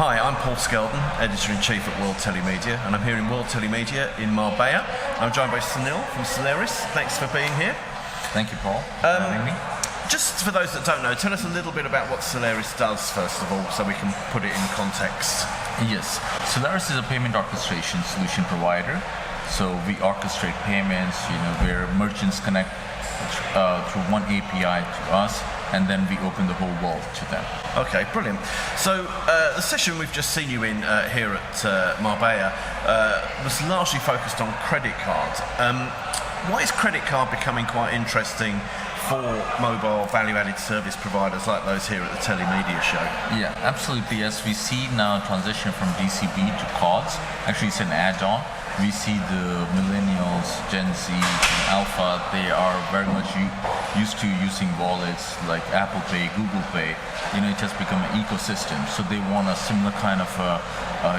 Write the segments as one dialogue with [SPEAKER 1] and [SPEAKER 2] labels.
[SPEAKER 1] Hi, I'm Paul Skelton, Editor-in-Chief at World TELEMEDIA, and I'm here in World TELEMEDIA in Marbella. I'm joined by Sunil from Solaris. Thanks for being here.
[SPEAKER 2] Thank you, Paul, for having me.
[SPEAKER 1] Just for those that don't know, tell us a little bit about what Solaris does, first of all, so we can put it in context.
[SPEAKER 2] Yes, Solaris is a payment orchestration solution provider. So we orchestrate payments, where merchants connect through one API to us, and then we open the whole world to them.
[SPEAKER 1] Okay, brilliant. So the session we've just seen you in here at Marbella was largely focused on credit cards. Why is credit card becoming quite interesting for mobile value-added service providers like those here at the TELEMEDIA show?
[SPEAKER 2] Yeah, absolutely. As we see now transition from DCB to cards, actually it's an add-on. We see the millennials, Gen Z, and Alpha, they are very much used to using wallets like Apple Pay, Google Pay. It has become an ecosystem. So they want a similar kind of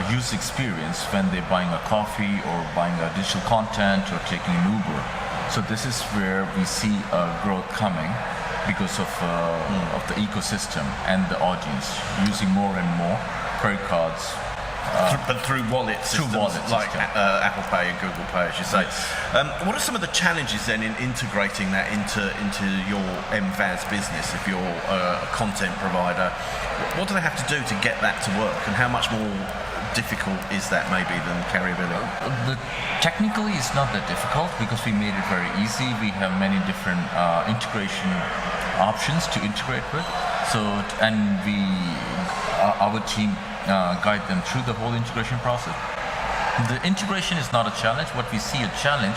[SPEAKER 2] user experience when they're buying a coffee or buying a digital content or taking an Uber. So this is where we see growth coming because of the ecosystem and the audience using more and more credit cards.
[SPEAKER 1] But through wallet systems like Apple Pay and Google Pay, as you say. Yes. What are some of the challenges then in integrating that into your MVAS business? If you're a content provider, what do they have to do to get that to work, and how much more difficult is that maybe than carrier billing?
[SPEAKER 2] Technically, it's not that difficult because we made it very easy. We have many different integration options to integrate with. So, and our team guide them through the whole integration process. The integration is not a challenge. What we see a challenge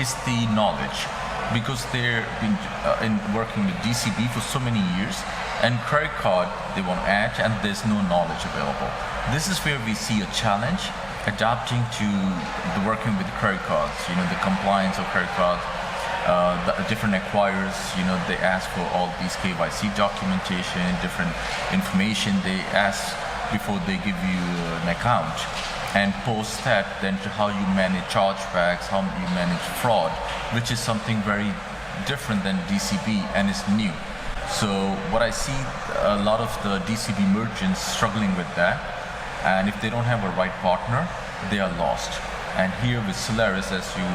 [SPEAKER 2] is the knowledge, because they've been working with DCB for so many years, and credit card they want to add, and there's no knowledge available. This is where we see a challenge adapting to the working with credit cards. The compliance of credit cards. The different acquirers, they ask for all these KYC documentation, different information they ask before they give you an account, and post that then to how you manage chargebacks, how you manage fraud, which is something very different than DCB and is new. So what I see a lot of the DCB merchants struggling with that, and if they don't have a right partner, they are lost. And here with Solaris, as you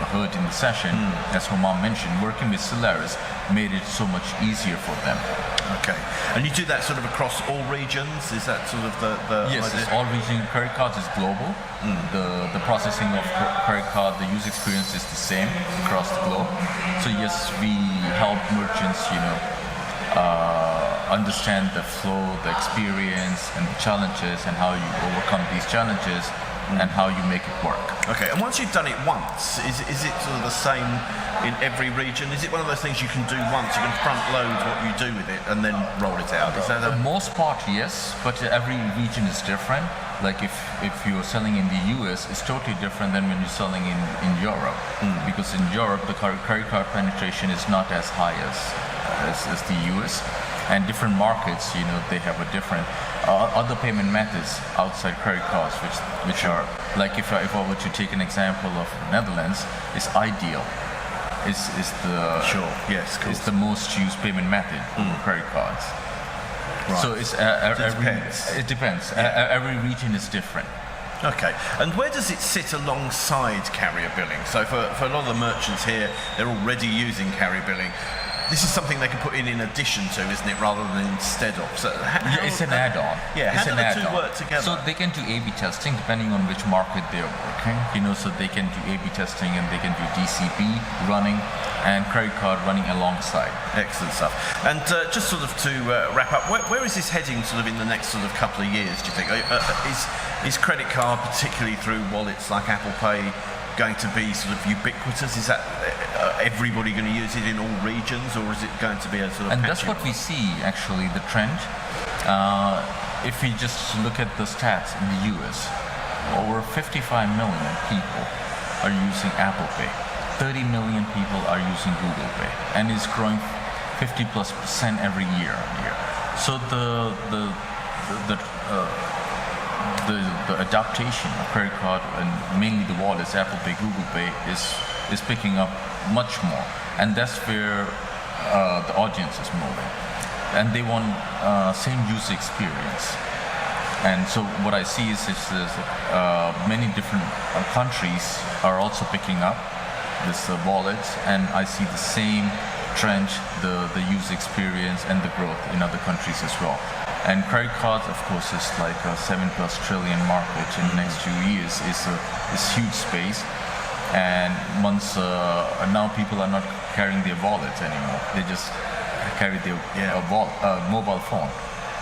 [SPEAKER 2] heard in the session, as Humam mentioned, working with Solaris made it so much easier for them.
[SPEAKER 1] Okay. And you do that sort of across all regions? Is that sort of the
[SPEAKER 2] Yes,
[SPEAKER 1] idea?
[SPEAKER 2] it's all region. Credit cards is global. The processing of credit card, the user experience is the same across the globe. So yes, we help merchants, understand the flow, the experience, and the challenges, and how you overcome these challenges, and how you make it work.
[SPEAKER 1] Okay, and once you've done it once, is it sort of the same in every region? Is it one of those things you can do once, you can front load what you do with it and then roll it out? Is that
[SPEAKER 2] For the most part, yes, but every region is different. Like if you're selling in the US, it's totally different than when you're selling in Europe. Because in Europe, the credit card penetration is not as high as the US. And different markets, they have a different other payment methods outside credit cards, which are like if I were to take an example of Netherlands, is ideal. Is the is the most used payment method for credit cards.
[SPEAKER 1] Right.
[SPEAKER 2] So it's it depends.
[SPEAKER 1] Yeah.
[SPEAKER 2] Every region is different.
[SPEAKER 1] Okay, and where does it sit alongside carrier billing? So for a lot of the merchants here, they're already using carrier billing. This is something they can put in addition to, isn't it, rather than instead of? So
[SPEAKER 2] it's an add-on.
[SPEAKER 1] Yeah,
[SPEAKER 2] how
[SPEAKER 1] do the two work together?
[SPEAKER 2] So they can do A/B testing depending on which market they're working. So they can do A/B testing, and they can do DCB running and credit card running alongside.
[SPEAKER 1] Excellent stuff. And just sort of to wrap up, where is this heading sort of in the next sort of couple of years, do you think? Is credit card, particularly through wallets like Apple Pay, going to be sort of ubiquitous? Is that everybody going to use it in all regions, or is it going to be a sort of...
[SPEAKER 2] And that's what we see, actually, the trend. If we just look at the stats in the US, over 55 million people are using Apple Pay. 30 million people are using Google Pay, and it's growing 50+% every year. So the adaptation of credit card, and mainly the wallets, Apple Pay, Google Pay, is picking up much more, and that's where the audience is moving, and they want same user experience. And so what I see is many different countries are also picking up this wallets, and I see the same trend, the user experience and the growth in other countries as well. And credit cards, of course, is like a 7+ trillion market in the next 2 years. Is huge space. And once now people are not carrying their wallets anymore. They just carry their mobile phone,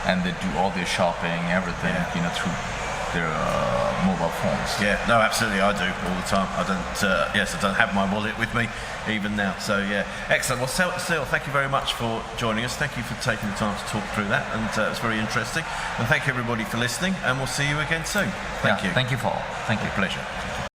[SPEAKER 2] and they do all their shopping, everything, through their mobile phones.
[SPEAKER 1] Yeah, no, absolutely, I do all the time. I don't have my wallet with me even now. So yeah, excellent. Well, Sil, thank you very much for joining us. Thank you for taking the time to talk through that, and it's very interesting. And thank you everybody for listening, and we'll see you again soon. Thank you.
[SPEAKER 2] Thank you, Paul. Thank you.
[SPEAKER 1] Pleasure.